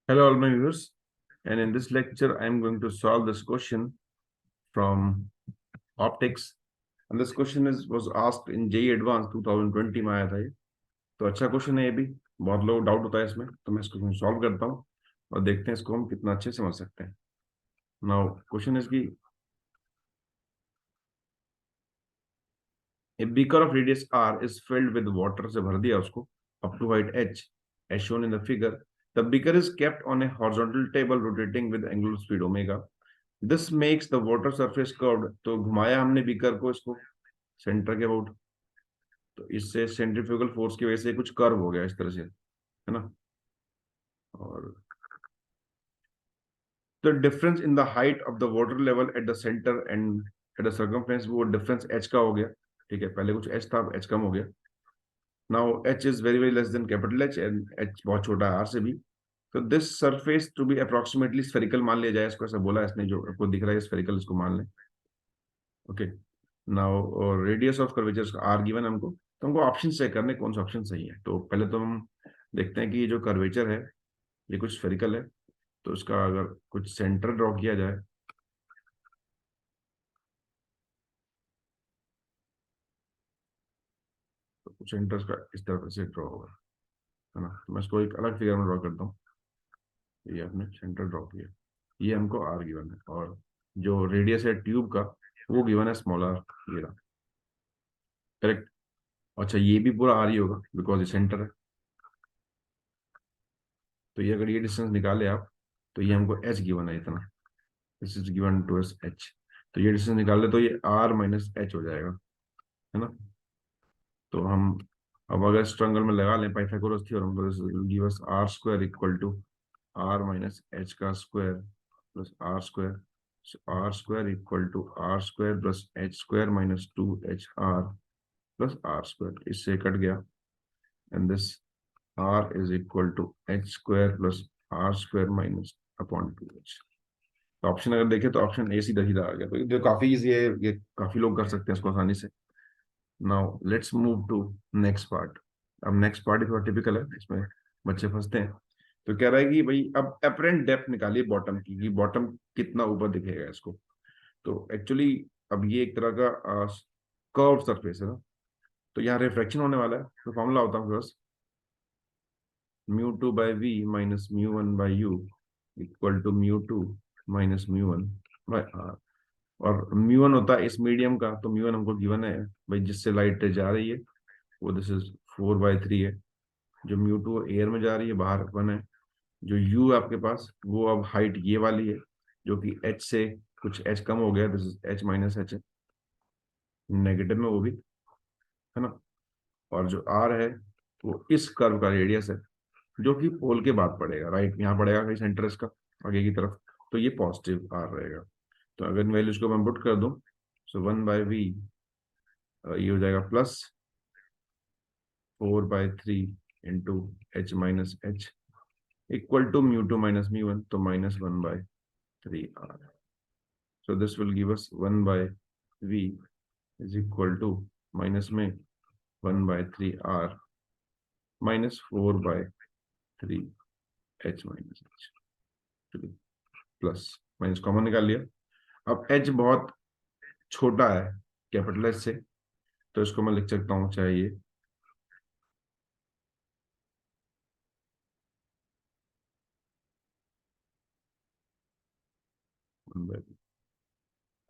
Hello, all my viewers. And in this lecture, I'm going to solve this question from optics. And this question was asked in JEE Advanced 2020 में आया था ये. तो अच्छा question है ये भी. बहुत लोग डाउट होता है इसमें, तो मैं इसको सॉल्व करता हूँ और देखते हैं इसको हम कितना अच्छे से समझ सकते हैं. नाउ क्वेश्चन इज की a beaker of radius r is filled with water से भर दिया उसको up to height h as shown in the figure. The beaker is kept on a horizontal table rotating with angular speed omega. This makes the water surface curved. तो घुमाया हमने beaker को इसको centre के अबाउट, तो इससे centrifugal force की वजह से कुछ कर्व हो गया इस तरह से, है ना. और the difference in the height of the water level at the centre and at the circumference, वो डिफरेंस एच का हो गया. ठीक है, पहले कुछ एच था, एच कम हो गया. Now H is very very less than capital H and H बहुत छोटा है आर से भी. तो this surface to be approximately spherical मान लिया जाए इसको, ऐसा बोला है इसने, जो आपको दिख रहा है स्फेरिकल, इसको मान लें. Okay. Now radius of curvature R given हमको, तो हमको ऑप्शन चेक करने कौन सा ऑप्शन सही है. तो पहले तो हम देखते हैं कि ये जो कर्वेचर है ये कुछ स्फेरिकल है, तो इसका अगर कुछ सेंटर ड्रॉ किया जाए, तो कुछ सेंटर का इस तरह से ड्रॉ होगा, है ना. तो मैं इसको एक अलग फिगर में ड्रॉ करता हूँ. ये आपने सेंटर ड्रॉ किया, ये हमको आर गिवन है, और जो रेडियस है ट्यूब का वो गिवन है स्मॉल आर. ये रहा, करेक्ट. अच्छा, ये भी पूरा आर ही होगा बिकॉज ये सेंटर है. तो ये अगर ये डिस्टेंस निकाले आप, तो ये हमको एच गिवन है इतना. This is given to S H. तो ये डिस्टेंस निकाल ले तो ये आर माइनस एच हो जाएगा, है ना. तो हम अब अगर स्ट्रंगल में लगा लें पाइथागोरस थ्योरम, तो this will give us R square equal to R minus H का square plus R square. R square equal to R square plus H square minus two H R plus R square. इससे cut गया and this R is equal to H square plus R square minus upon two H. Option अगर देखें तो option A सीधा सीधा आ गया. तो ये काफी इजी है, ये काफी लोग कर सकते हैं इसको आसानी से. Now let's move to next part. अब नेक्स्ट पार्ट थोड़ा टिपिकल है, इसमें बच्चे फंसते हैं. तो कह रहा है कि भाई अब अपेरेंट डेप्थ निकालिए बॉटम की, कि बॉटम कितना ऊपर दिखेगा इसको. तो एक्चुअली अब ये एक तरह का कर्व सरफेस है ना, तो यहाँ रिफ्रैक्शन होने वाला है. तो फॉर्मूला होता है बस mu two by V minus mu one by U equal to mu two minus mu one by R. और म्यू वन होता है इस मीडियम का, तो म्यू वन हमको गिवन है भाई जिससे लाइट जा रही है वो दिस इज 4/3 है. जो म्यू टू एयर में जा रही है बाहर 1 है. जो यू आपके पास वो अब हाइट ये वाली है, जो कि एच से कुछ एच कम हो गया, this is H minus H है, नेगेटिव में वो भी, है ना. और जो आर है वो इस कर्व का रेडियस है, जो कि पोल के बाद पड़ेगा, राइट. यहाँ पड़ेगा कहीं सेंटर इसका आगे की तरफ, तो ये पॉजिटिव आर रहेगा. तो अगर इन वैल्यूज को मैं पुट कर दूं, सो 1/v ये हो जाएगा plus 4/3 into H minus H equal to mu two minus mu one, तो minus 1/3 R. So this will give us 1/v is equal to minus में 1/3 R minus 4/3 H minus H plus minus common निकाल लिया. अब H बहुत छोटा है capital H से, तो इसको मैं लिख सकता हूँ चाहे ये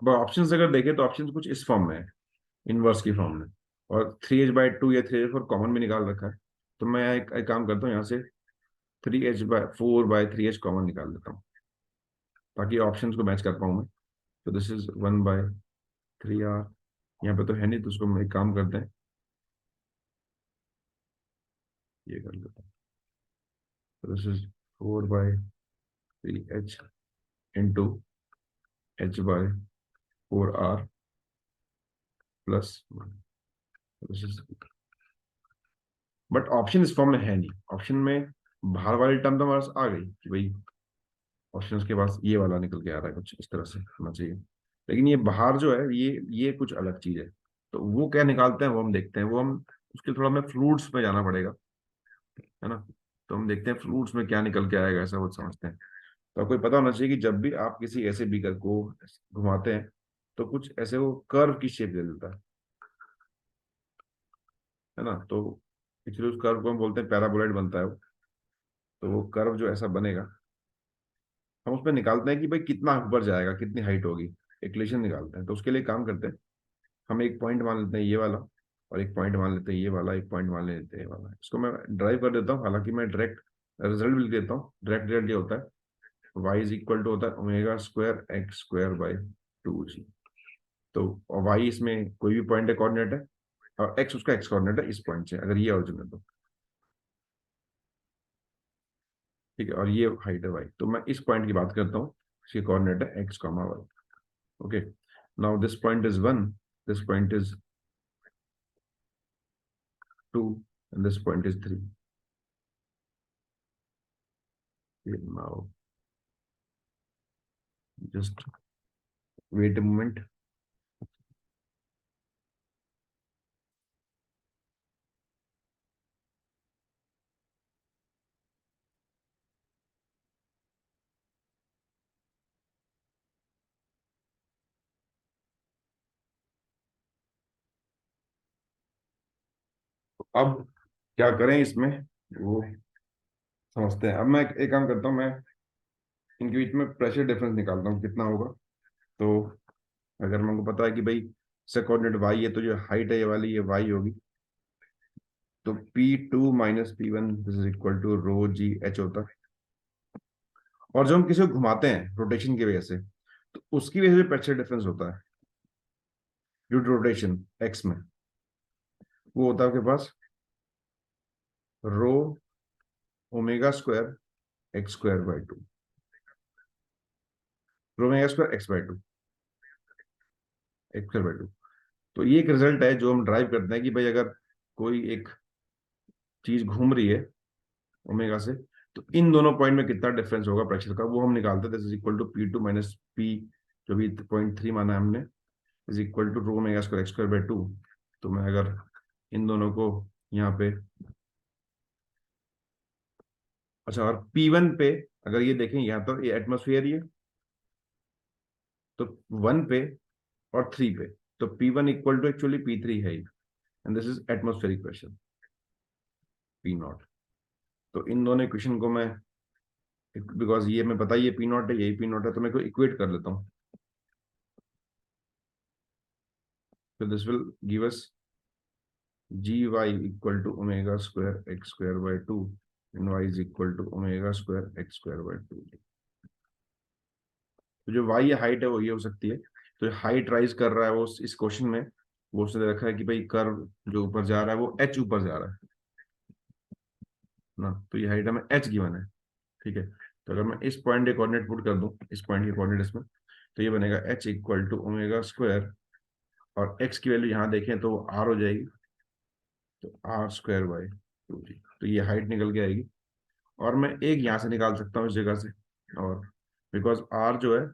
अब ऑप्शन अगर देखें तो ऑप्शन कुछ इस फॉर्म में है, इनवर्स की फॉर्म में. और 3h/2 या 3h/4 कॉमन भी निकाल रखा है. तो मैं एक काम करता हूँ, यहाँ से 3h/4/3h कॉमन निकाल देता हूँ ताकि ऑप्शंस को मैच कर पाऊँ मैं. तो दिस इज 1/3 आर. यहाँ पे तो है नहीं, तो उसको हम एक काम करते हैं, ये कर लेते हैं. तो this is 4/3h into h/4r plus 1. This is, but option इस फॉर्म में है नहीं. ऑप्शन में बाहर वाली टर्म तो हमारे पास आ गई कि भाई ऑप्शन के पास ये वाला निकल के आ रहा है, कुछ इस तरह से होना चाहिए. लेकिन ये बाहर जो है ये कुछ अलग चीज है. तो वो क्या निकालते हैं वो हम देखते हैं. वो हम उसके थोड़ा हमें फ्लूइड्स पे जाना पड़ेगा, है ना. तो हम देखते हैं फ्रूट्स में क्या निकल के आएगा, ऐसा वो समझते हैं। तो आपको पता होना चाहिए कि जब भी आप किसी ऐसे बीकर को घुमाते हैं तो कुछ ऐसे वो कर्व की शेप दे देता है ना। तो एक्चुअली उस कर्व को हम बोलते हैं पैराबोलॉइड बनता है वो। तो वो कर्व जो ऐसा बनेगा, हम उसमें निकालते हैं कि भाई कितना ऊपर जाएगा, कितनी हाइट होगी, इक्वेशन निकालते हैं। तो उसके लिए काम करते हैं, हम एक पॉइंट मान लेते हैं ये वाला, और एक पॉइंट मान लेते हैं ये वाला, एक पॉइंट मान लेते हैं ये वाला। इसको मैं ड्राइव कर देता हूँ, हालांकि मैं डायरेक्ट रिजल्ट भी लिख देता हूँ। डायरेक्ट रिजल्ट ये होता है y इज इक्वल टू होता है omega square X square by 2g। तो y इसमें कोई भी पॉइंट है, कोऑर्डिनेट है, और x उसका x कोऑर्डिनेट है इस पॉइंट से, अगर ये ओरिजिन है तो। ठीक है, और ये हाइट है y, तो मैं इस पॉइंट की बात करता हूँ, इसकी कोऑर्डिनेट है x comma y। Okay, now this point is 1, this point is 2, and this point is 3. Okay, now just wait a moment. अब क्या करें इसमें, वो समझते हैं। अब मैं एक काम करता हूँ, मैं इनके बीच में प्रेशर डिफरेंस निकालता हूँ कितना होगा। तो अगर मेरे को पता है कि भाई इसका कोऑर्डिनेट y है, तो जो हाइट है ये वाली, ये y होगी। तो P2 minus P1 this is equal to rho G H होता है। और जब हम किसी को घुमाते हैं रोटेशन की वजह से, तो उसकी वजह से प्रेशर डिफरेंस होता है ड्यू टू रोटेशन एक्स में। वो होता है आपके पास rho omega square X square by 2, rho omega square X by 2, X square by 2। तो ये एक रिजल्ट है जो हम ड्राइव करते हैं कि भाई अगर कोई एक चीज घूम रही है ओमेगा से, तो इन दोनों पॉइंट में कितना डिफरेंस होगा प्रेशर का, वो हम निकालते हैं। This is equal to P2 minus P, जो भी 0.3 माना है हमने, is equal to rho omega square X square by 2। तो मैं अगर इन दोनों को यहाँ पे, अच्छा, और P1 पे अगर ये देखें, यहाँ तो ये एटमोसफियर ही है, तो 1 पे और 3 पे, तो P1 equal to actually P3 है ही, and this is atmospheric pressure P0। तो इन दोनों इक्वेशन को मैं, बिकॉज ये मैं पता ही है P0 है, यही P0 है, तो मैं को इक्वेट कर लेता हूँ। तो this will give us gy equal to omega square X square by 2 and y is equal to omega square X square by 2। तो जो y हाइट है वो ये हो सकती है। तो हाइट राइज कर रहा है वो इस क्वेश्चन में, वो उसने रखा है कि भाई कर्व जो ऊपर जा रहा है वो h ऊपर जा रहा है ना। तो ये हाइट हमें h गिवन है। ठीक है, तो अगर मैं इस पॉइंट के कोऑर्डिनेट पुट कर दूं, इस पॉइंट के कोऑर्डिनेट इसमें, तो ये बनेगा h equal to omega square, और x की वैल्यू यहाँ देखें तो r हो जाएगी, तो r स्क्वायर बाई 2g। तो ये हाइट निकल के आएगी, और मैं एक यहाँ से निकाल सकता हूँ इस जगह से। और बिकॉज r जो है,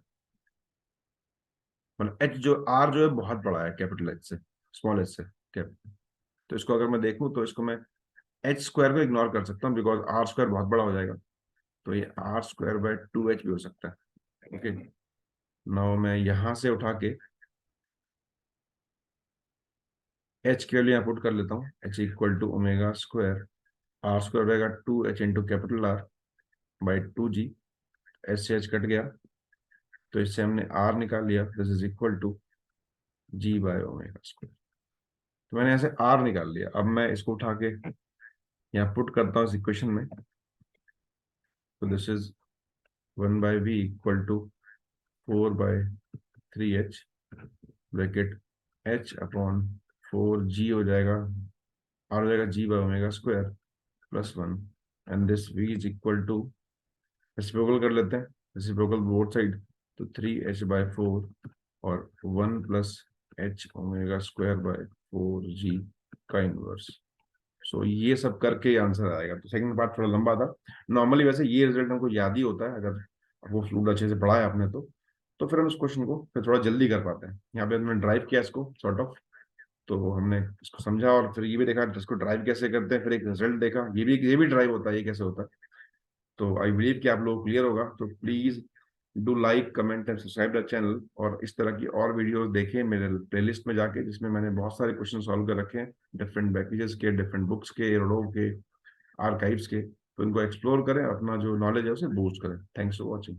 मतलब h जो r जो है बहुत बड़ा है कैपिटल h से स्मॉल h से कैपिटल। तो इसको अगर मैं देखूँ तो इसको मैं h स्क्वायर को इग्नोर कर सकता हूँ, बिकॉज r स्क्वायर बहुत बड़ा हो जाएगा। तो ये r स्क्वायर बाई 2h भी हो सकता है। ओके, नाउ मैं यहाँ से उठा के h के लिए यहाँ पुट कर लेता हूँ। h equal to omega square, r square रहेगा 2h into capital R by 2g। h से h कट गया, तो इससे हमने r निकाल लिया, this is equal to g bye omega square. तो मैंने ऐसे r निकाल लिया। अब मैं इसको उठा के यहाँ पुट करता हूँ इस इक्वेशन में। तो this is 1/v equal to 4/3h, bracket h upon 4g हो जाएगा, r हो जाएगा g bye omega square plus 1, and this v is equal to, reciprocal कर लेते हैं, रेसिप्रोकल बोथ साइड, तो 3h/4 और 1 plus h omega square by 4g का इनवर्स। सो ये सब करके आंसर आएगा। तो सेकंड पार्ट थोड़ा लंबा था। नॉर्मली वैसे ये रिजल्ट हमको याद ही होता है, अगर वो फ्लूड अच्छे से पढ़ा है आपने तो फिर हम इस क्वेश्चन को फिर थोड़ा जल्दी कर पाते हैं। यहाँ पे हमने ड्राइव किया इसको सॉर्ट ऑफ, तो हमने इसको समझा और फिर ये भी देखा इसको ड्राइव कैसे करते हैं, फिर एक रिजल्ट देखा, ये भी ड्राइव होता है, ये कैसे होता है। तो आई बिलीव कि आप लोग क्लियर होगा। तो please do like comment and subscribe the channel, और इस तरह की और वीडियोस देखें मेरे प्लेलिस्ट में जाके, जिसमें मैंने बहुत सारे क्वेश्चन सॉल्व कर रखे हैं डिफरेंट पैकेजेस के, डिफरेंट बुक्स के, रोडो के, आर्काइव्स के। तो इनको एक्सप्लोर करें, अपना जो नॉलेज है उसे बूस्ट करें। Thanks for watching.